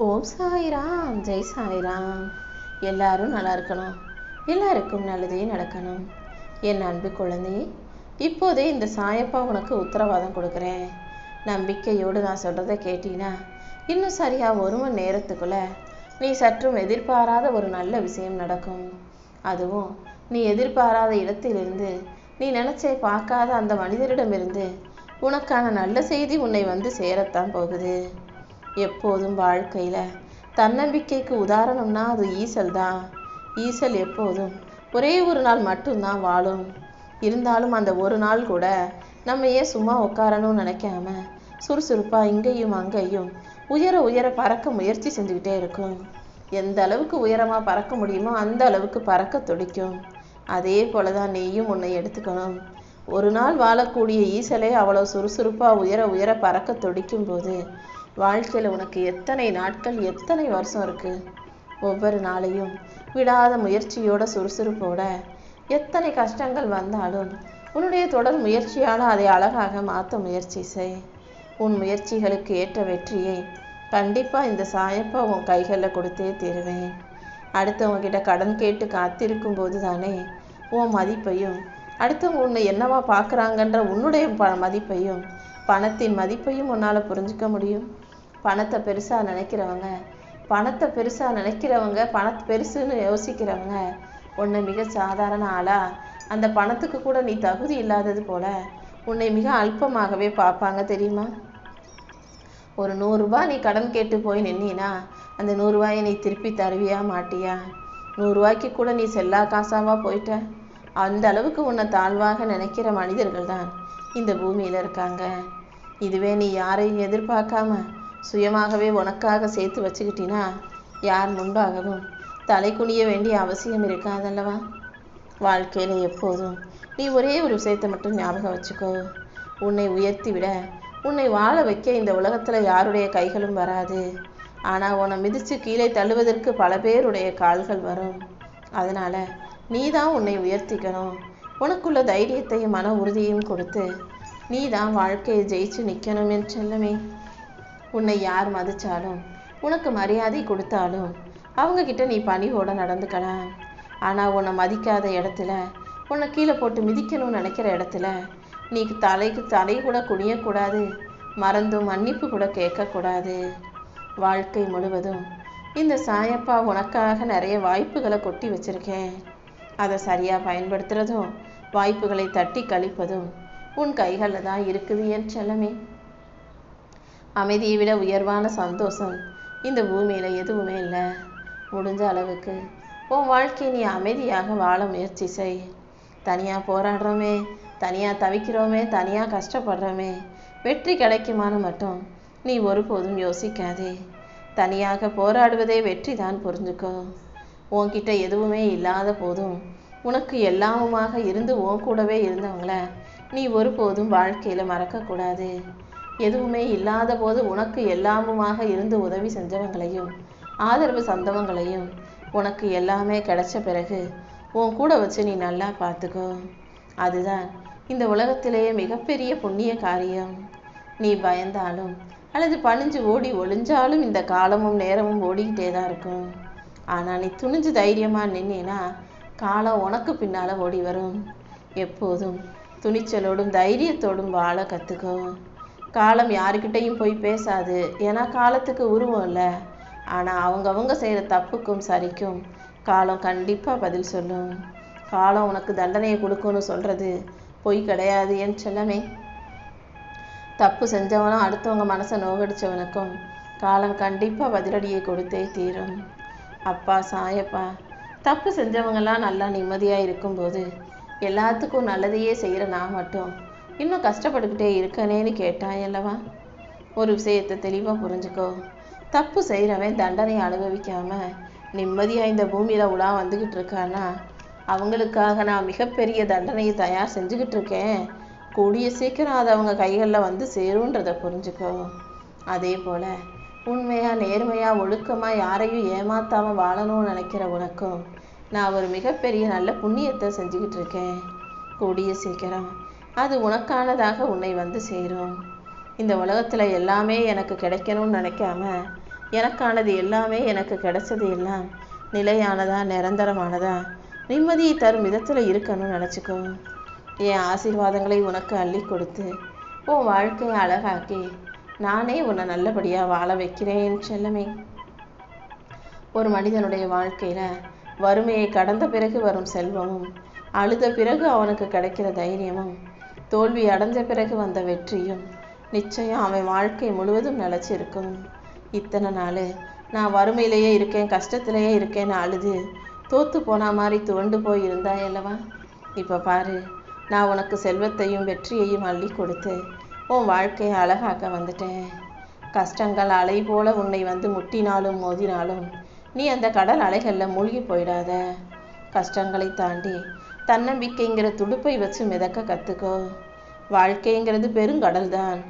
ஓம் சாய்ராம், ஜெய் சாய்ராம். எல்லாரும் நல்லா இருக்கணும், எல்லாருக்கும் நல்லதே நடக்கணும். என் அன்பு குழந்தையே, இப்போதே இந்த சாயப்பா உனக்கு உத்தரவாதம் கொடுக்குறேன். நம்பிக்கையோடு நான் சொல்கிறத கேட்டீங்கன்னா இன்னும் சரியாக 1 மணி நேரத்துக்குள்ள நீ சற்றும் எதிர்பாராத ஒரு நல்ல விஷயம் நடக்கும். அதுவும் நீ எதிர்பாராத இடத்திலிருந்து, நீ நினச்சே பார்க்காத அந்த மனிதரிடமிருந்து உனக்கான நல்ல செய்தி உன்னை வந்து சேரத்தான் போகுது. எப்போதும் வாழ்க்கையில் தன்னம்பிக்கைக்கு உதாரணம்னா அது ஈசல் தான். ஈசல் எப்போதும் ஒரே ஒரு நாள் மட்டும்தான் வாழும். இருந்தாலும் அந்த ஒரு நாள் கூட நம்ம ஏன் சும்மா உட்காரணும்னு நினைக்காம சுறுசுறுப்பாக இங்கேயும் அங்கேயும் உயர உயர பறக்க முயற்சி செஞ்சுக்கிட்டே இருக்கும். எந்த அளவுக்கு உயரமாக பறக்க முடியுமோ அந்த அளவுக்கு பறக்க துடிக்கும். அதே போல தான் நீயும் உன்னை எடுத்துக்கணும். ஒரு நாள் வாழக்கூடிய ஈசலே அவ்வளோ சுறுசுறுப்பாக உயர உயர பறக்க துடிக்கும் போது வாழ்க்கையில் உனக்கு எத்தனை நாட்கள், எத்தனை வருஷம் இருக்குது? ஒவ்வொரு நாளையும் விடாத முயற்சியோட சுறுசுறுப்போட எத்தனை கஷ்டங்கள் வந்தாலும் உன்னுடைய தொடர் முயற்சியால் அதை அழகாக மாற்ற முயற்சி செய். உன் முயற்சிகளுக்கு ஏற்ற வெற்றியை கண்டிப்பாக இந்த சாயப்பா உன் கைகளில் கொடுத்தே தீருவேன். அடுத்தவங்க கிட்ட கடன் கேட்டு காத்திருக்கும் போது தானே உன் மதிப்பையும், அடுத்தவங்க உன்னை என்னவா பார்க்குறாங்கன்ற உன்னுடைய மதிப்பையும், பணத்தின் மதிப்பையும் உன்னால் புரிஞ்சிக்க முடியும். பணத்தை பெருசாக நினைக்கிறவங்க பணத்தை பெருசுன்னு யோசிக்கிறவங்க உன்னை மிக சாதாரண ஆளா, அந்த பணத்துக்கு கூட நீ தகுதி இல்லாதது போல உன்னை மிக அல்பமாகவே பார்ப்பாங்க, தெரியுமா? ஒரு 100 ரூபாய் நீ கடன் கேட்டு போய் நின்னா அந்த 100 ரூபாயை நீ திருப்பி தருவியா மாட்டியா? 100 ரூபாய்க்கு கூட நீ செல்லா காசாவா போயிட்ட? அந்த அளவுக்கு உன்னை தாழ்வாக நினைக்கிற மனிதர்கள் தான் இந்த பூமியில் இருக்காங்க. இதுவே நீ யாரையும் எதிர்பார்க்காம சுயமாகவே உனக்காக சேர்த்து வச்சுக்கிட்டினா யார் முன்பாகவும் தலை குனிய வேண்டிய அவசியம் இருக்காதல்லவா? வாழ்க்கையில் எப்போதும் நீ ஒரே ஒரு விஷயத்தை மட்டும் ஞாபகம் வச்சுக்கோ. உன்னை உயர்த்தி விட, உன்னை வாழ வைக்க இந்த உலகத்தில் யாருடைய கைகளும் வராது. ஆனால் உன்னை மிதித்து கீழே தள்ளுவதற்கு பல பேருடைய கால்கள் வரும். அதனால் நீ தான் உன்னை உயர்த்திக்கணும். உனக்குள்ள தைரியத்தையும் மன உறுதியையும் கொடுத்து நீ தான் வாழ்க்கையை ஜெயிச்சு நிற்கணும் என் செல்லமே. உன்னை யார் மதித்தாலும், உனக்கு மரியாதை கொடுத்தாலும் அவங்கக்கிட்ட நீ பணிவோடு நடந்துக்கலாம். ஆனால் உன்னை மதிக்காத இடத்துல, உன்னை கீழே போட்டு மிதிக்கணும்னு நினைக்கிற இடத்துல நீ தலைக்கு தலை கூட குனியக்கூடாது, மறந்தும் மன்னிப்பு கூட கேட்கக்கூடாது. வாழ்க்கை முழுவதும் இந்த சாயப்பா உனக்காக நிறைய வாய்ப்புகளை கொட்டி வச்சுருக்கேன். அதை சரியாக பயன்படுத்துகிறதும், வாய்ப்புகளை தட்டி கழிப்பதும் உன் கைகளில் தான் இருக்குது என் செல்லமே. அமைதியை விட உயர்வான சந்தோஷம் இந்த பூமியில் எதுவுமே இல்லை. முடிஞ்ச அளவுக்கு உன் வாழ்க்கையை நீ அமைதியாக வாழ முயற்சி செய். தனியாக போராடுறோமே, தனியாக தவிக்கிறோமே, தனியாக கஷ்டப்படுறோமே, வெற்றி கிடைக்குமான்னு மட்டும் நீ ஒருபோதும் யோசிக்காதே. தனியாக போராடுவதே வெற்றி தான், புரிஞ்சுக்கோ. உன்கிட்ட எதுவுமே இல்லாத போதும் உனக்கு எல்லாமுமாக இருந்து உன் கூடவே இருந்தவங்கள நீ ஒருபோதும் வாழ்க்கையில் மறக்கக்கூடாது. எதுவுமே இல்லாத போது உனக்கு எல்லாமுமாக இருந்து உதவி செஞ்சவங்களையும், ஆதரவு சந்தவங்களையும், உனக்கு எல்லாமே கிடைச்ச பிறகு உன் கூட வச்சு நீ நல்லா பார்த்துக்கோ. அதுதான் இந்த உலகத்திலேயே மிகப்பெரிய புண்ணிய காரியம். நீ பயந்தாலும் அல்லது பணிஞ்சு ஓடி ஒளிஞ்சாலும் இந்த காலமும் நேரமும் ஓடிக்கிட்டே தான் இருக்கும். ஆனால் நீ துணிஞ்சு தைரியமாக நின்னா காலம் உனக்கு பின்னால் ஓடி வரும். எப்போதும் துணிச்சலோடும் தைரியத்தோடும் வாழ கற்றுக்கோ. காலம் யாருக்கிட்டையும் போய் பேசாது, ஏன்னா காலத்துக்கு உருவம் இல்லை. ஆனால் அவங்கவங்க செய்கிற தப்புக்கும் சரிக்கும் காலம் கண்டிப்பாக பதில் சொல்லும். காலம் உனக்கு தண்டனையை கொடுக்கும்னு சொல்கிறது பொய் கிடையாது என் செல்லமே. தப்பு செஞ்சவனும் அடுத்தவங்க மனசை நோகடிச்சவனுக்கும் காலம் கண்டிப்பாக பதிலடியை கொடுத்தே தீரும். அப்பா சாயப்பா, தப்பு செஞ்சவங்கெல்லாம் நல்லா நிம்மதியாக இருக்கும்போது எல்லாத்துக்கும் நல்லதையே செய்கிற நான் மட்டும் இன்னும் கஷ்டப்பட்டுக்கிட்டே இருக்கனேன்னு கேட்டாய் அல்லவா? ஒரு விஷயத்தை தெளிவாக புரிஞ்சுக்கோ. தப்பு செய்கிறவன் தண்டனையை அனுபவிக்காமல் நிம்மதியாக இந்த பூமியில் உலா வந்துக்கிட்டு இருக்கான்னா அவங்களுக்காக நான் மிகப்பெரிய தண்டனையை தயார் செஞ்சுக்கிட்டு இருக்கேன். கூடிய சீக்கிரம் அது அவங்க கைகளில் வந்து சேருன்றதை புரிஞ்சுக்கோ. அதே போல் உண்மையாக, நேர்மையாக, ஒழுக்கமாக யாரையும் ஏமாத்தாமல் வாழணும்னு நினைக்கிற உனக்கும் நான் ஒரு மிகப்பெரிய நல்ல புண்ணியத்தை செஞ்சுக்கிட்டு இருக்கேன். கூடிய சீக்கிரம் அது உனக்கானதாக உன்னை வந்து சேரும். இந்த உலகத்தில் எல்லாமே எனக்கு கிடைக்கணும்னு நினைக்காம எனக்கானது எல்லாமே, எனக்கு கிடைச்சது எல்லாம் நிலையானதா, நிரந்தரமானதா, நிம்மதியை தரும் விதத்தில் இருக்கணும்னு நினச்சிக்கோ. என் ஆசீர்வாதங்களை உனக்கு அள்ளி கொடுத்து உன் வாழ்க்கையை அழகாக்கி நானே உன்னை நல்லபடியாக வாழ வைக்கிறேன் செல்லமே. ஒரு மனிதனுடைய வாழ்க்கையில் வறுமையை கடந்த பிறகு வரும் செல்வமும், அழுத பிறகு அவனுக்கு கிடைக்கிற தைரியமும், தோல்வி அடைஞ்ச பிறகு வந்த வெற்றியும் நிச்சயம் அவன் வாழ்க்கை முழுவதும் நிலச்சிருக்கும். இத்தனை நாள் நான் வறுமையிலேயே இருக்கேன், கஷ்டத்திலேயே இருக்கேன்னு அழுது தோற்று போன மாதிரி துவண்டு போய் இருந்தாய் அல்லவா? இப்போ பாரு, நான் உனக்கு செல்வத்தையும் வெற்றியையும் அள்ளி கொடுத்து உன் வாழ்க்கையை அழகாக்க வந்துட்டேன். கஷ்டங்கள் அலை போல உன்னை வந்து முட்டினாலும் மோதினாலும் நீ அந்த கடல் அலைகளில் மூழ்கி போயிடாத. கஷ்டங்களை தாண்டி தன்னம்பிக்கைங்கிற துடுப்பை வச்சு மிதக்க கற்றுக்கோ. வாழ்க்கைங்கிறது பெருங்கடல் தான்,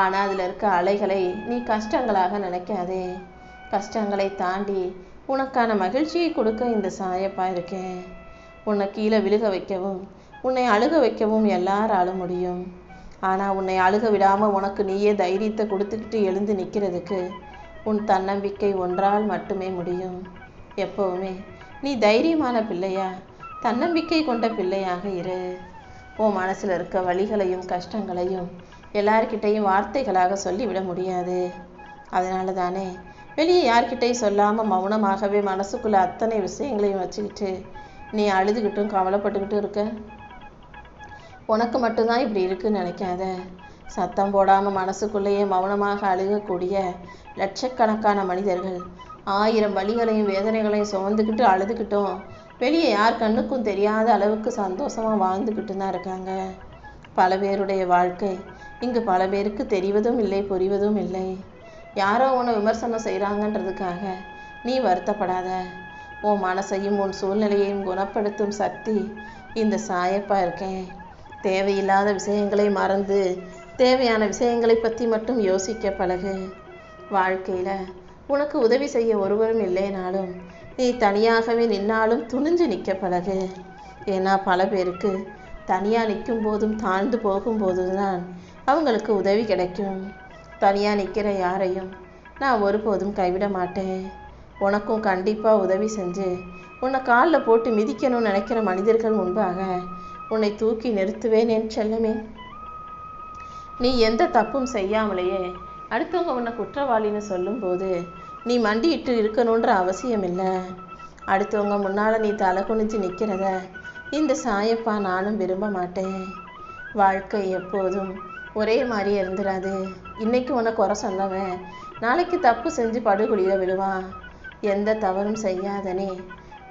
ஆனால் அதில் இருக்க அலைகளை நீ கஷ்டங்களாக நினைக்காதே. கஷ்டங்களை தாண்டி உனக்கான மகிழ்ச்சியை கொடுக்க இந்த சாயப்பா இருக்கேன். உன்னை கீழே விழுக வைக்கவும் உன்னை அழுக வைக்கவும் எல்லாராலும் முடியும். ஆனால் உன்னை அழுக விடாமல் உனக்கு நீயே தைரியத்தை கொடுத்துக்கிட்டு எழுந்து நிற்கிறதுக்கு உன் தன்னம்பிக்கை ஒன்றால் மட்டுமே முடியும். எப்போவுமே நீ தைரியமான பிள்ளையா, தன்னம்பிக்கை கொண்ட பிள்ளையாக இரு. உன் மனசில் இருக்க வலிகளையும் கஷ்டங்களையும் எல்லார்கிட்டையும் வார்த்தைகளாக சொல்லிவிட முடியாது. அதனால தானே வெளியே யார்கிட்டையும் சொல்லாமல் மௌனமாகவே மனசுக்குள்ளே அத்தனை விஷயங்களையும் வச்சுக்கிட்டு நீ அழுதுகிட்டும் கவலைப்பட்டுக்கிட்டும் இருக்க. உனக்கு மட்டும்தான் இப்படி இருக்குன்னு நினைக்காத. சத்தம் போடாமல் மனசுக்குள்ளேயே மௌனமாக அழுகக்கூடிய லட்சக்கணக்கான மனிதர்கள் 1000 வலிகளையும் வேதனைகளையும் சுமந்துக்கிட்டு அழுதுகிட்டும் வெளியே யார் கண்ணுக்கும் தெரியாத அளவுக்கு சந்தோஷமாக வாழ்ந்துக்கிட்டு தான் இருக்காங்க. பல பேருடைய வாழ்க்கை இங்கு பல பேருக்கு தெரிவதும் இல்லை, புரிவதும் இல்லை. யாரோ உன்னை விமர்சனம் செய்கிறாங்கன்றதுக்காக நீ வருத்தப்படாத. உன் மனசையும் உன் சூழ்நிலையையும் குணப்படுத்தும் சக்தி இந்த சாயப்பா இருக்கேன். தேவையில்லாத விஷயங்களை மறந்து தேவையான விஷயங்களை பற்றி மட்டும் யோசிக்க பழகு. வாழ்க்கையில் உனக்கு உதவி செய்ய ஒருவரும் இல்லைனாலும் நீ தனியாகவே நின்னாலும் துணிஞ்சு நிற்க பழகு. ஏன்னா பல பேருக்கு தனியாக நிற்கும் போதும் தாழ்ந்து போகும்போதும் தான் அவங்களுக்கு உதவி கிடைக்கும். தனியாக நிற்கிற யாரையும் நான் ஒருபோதும் கைவிட மாட்டேன். உனக்கும் கண்டிப்பாக உதவி செஞ்சு உன்னை காலில் போட்டு மிதிக்கணும்னு நினைக்கிற மனிதர்கள் முன்பாக உன்னை தூக்கி நிறுத்துவேன் என் செல்லமே. நீ எந்த தப்பும் செய்யாமலேயே அடுத்தவங்க உன்னை குற்றவாளின்னு சொல்லும்போது நீ மண்டியிட்டு இருக்கணுன்ற அவசியம் இல்லை. அடுத்தவங்க முன்னால் நீ தலை குனிஞ்சு நிற்கிறத இந்த சாயப்பா நானும் விரும்ப மாட்டேன். வாழ்க்கை எப்போதும் ஒரே மாதிரி இருந்துடாது. இன்னைக்கு உன்னை குறை சொன்னவன் நாளைக்கு தப்பு செஞ்சு படுகொலியில் விழுவான். எந்த தவறும் செய்யாதனே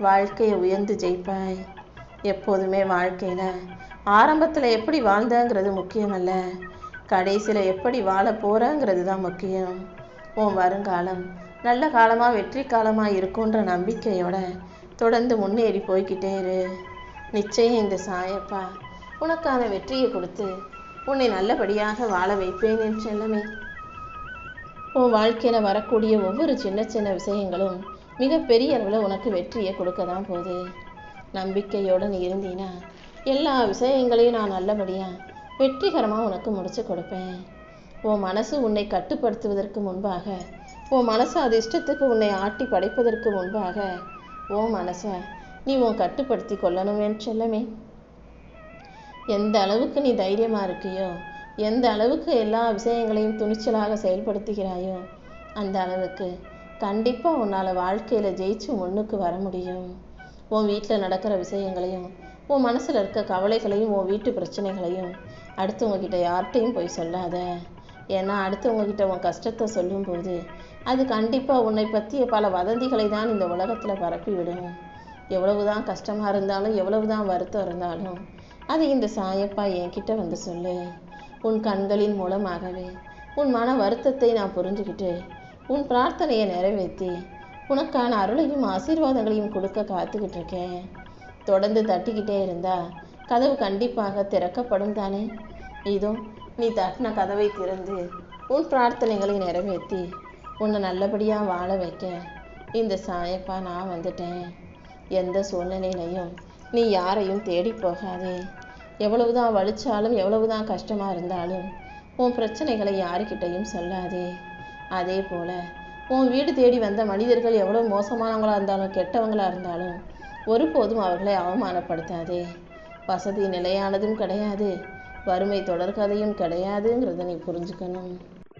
வாழ்க்கையை உயர்ந்து ஜெயிப்பாய். எப்போதுமே வாழ்க்கையில் ஆரம்பத்தில் எப்படி வாழ்ந்தங்கிறது முக்கியமல்ல, கடைசியில் எப்படி வாழ போகிறங்கிறது தான் முக்கியம். உன் வருங்காலம் நல்ல காலமாக வெற்றி காலமாக இருக்குன்ற நம்பிக்கையோட தொடர்ந்து முன்னேறி போய்கிட்டே இரு. நிச்சயம் இந்த சாயப்பா உனக்கான வெற்றியை கொடுத்து உன்னை நல்லபடியாக வாழ வைப்பேன் என் செல்லமே. உன் வாழ்க்கையில் வரக்கூடிய ஒவ்வொரு சின்ன சின்ன விஷயங்களும் மிகப்பெரிய அளவில் உனக்கு வெற்றியை கொடுக்க தான் போகுது. நம்பிக்கையோடு நீ இருந்தீன்னா எல்லா விஷயங்களையும் நான் நல்லபடியாக வெற்றிகரமாக உனக்கு முடிச்சு கொடுப்பேன். உன் மனசு உன்னை கட்டுப்படுத்துவதற்கு முன்பாக, உன் மனசு அது இஷ்டத்துக்கு உன்னை ஆட்டி படைப்பதற்கு முன்பாக உன் மனசை நீ உன் கட்டுப்படுத்தி கொள்ளணும் செல்லமே. எந்த அளவுக்கு நீ தைரியமாக இருக்கியோ, எந்த அளவுக்கு எல்லா விஷயங்களையும் துணிச்சலாக செயல்படுத்துகிறாயோ அந்த அளவுக்கு கண்டிப்பாக உன்னால் வாழ்க்கையில் ஜெயிச்சு முன்னுக்கு வர முடியும். உன் வீட்டில் நடக்கிற விஷயங்களையும் உன் மனசில் இருக்க கவலைகளையும் உன் வீட்டு பிரச்சனைகளையும் அடுத்தவங்கக்கிட்ட யார்கிட்டையும் போய் சொல்லாத. ஏன்னா அடுத்தவங்கக்கிட்ட உன் கஷ்டத்தை சொல்லும்போது அது கண்டிப்பாக உன்னை பற்றிய பல வதந்திகளை தான் இந்த உலகத்தில் பரப்பிவிடும். எவ்வளவு தான் கஷ்டமாக இருந்தாலும் எவ்வளவு தான் வருத்தம் இருந்தாலும் அதை இந்த சாயப்பா என்கிட்ட வந்து சொல்லு. உன் கண்களின் மூலமாகவே உன் மன வருத்தத்தை நான் புரிஞ்சுக்கிட்டு உன் பிரார்த்தனையை நிறைவேற்றி உனக்கான அருளையும் ஆசீர்வாதங்களையும் கொடுக்க காத்துக்கிட்டு இருக்கேன். தொடர்ந்து தட்டிக்கிட்டே இருந்தா கதவு கண்டிப்பாக திறக்கப்படும் தானே. இதோ நீ தட்டின கதவை திறந்து உன் பிரார்த்தனைகளை நிறைவேற்றி உன்னை நல்லபடியாக வாழ வைக்க இந்த சாயப்பா நான் வந்துட்டேன். எந்த சூழ்நிலையிலையும் நீ யாரையும் தேடி போகாதே. எவ்வளவுதான் வலிச்சாலும் எவ்வளவுதான் கஷ்டமாக இருந்தாலும் உன் பிரச்சனைகளை யாருக்கிட்டையும் சொல்லாதே. அதே போல் உன் வீடு தேடி வந்த மனிதர்கள் எவ்வளோ மோசமானவங்களாக இருந்தாலும் கெட்டவங்களாக இருந்தாலும் ஒருபோதும் அவர்களை அவமானப்படுத்தாதே. வசதி நிலையானதும் கிடையாது, வறுமை தொடர்கதையும் கிடையாதுங்கிறத நீ புரிஞ்சுக்கணும்.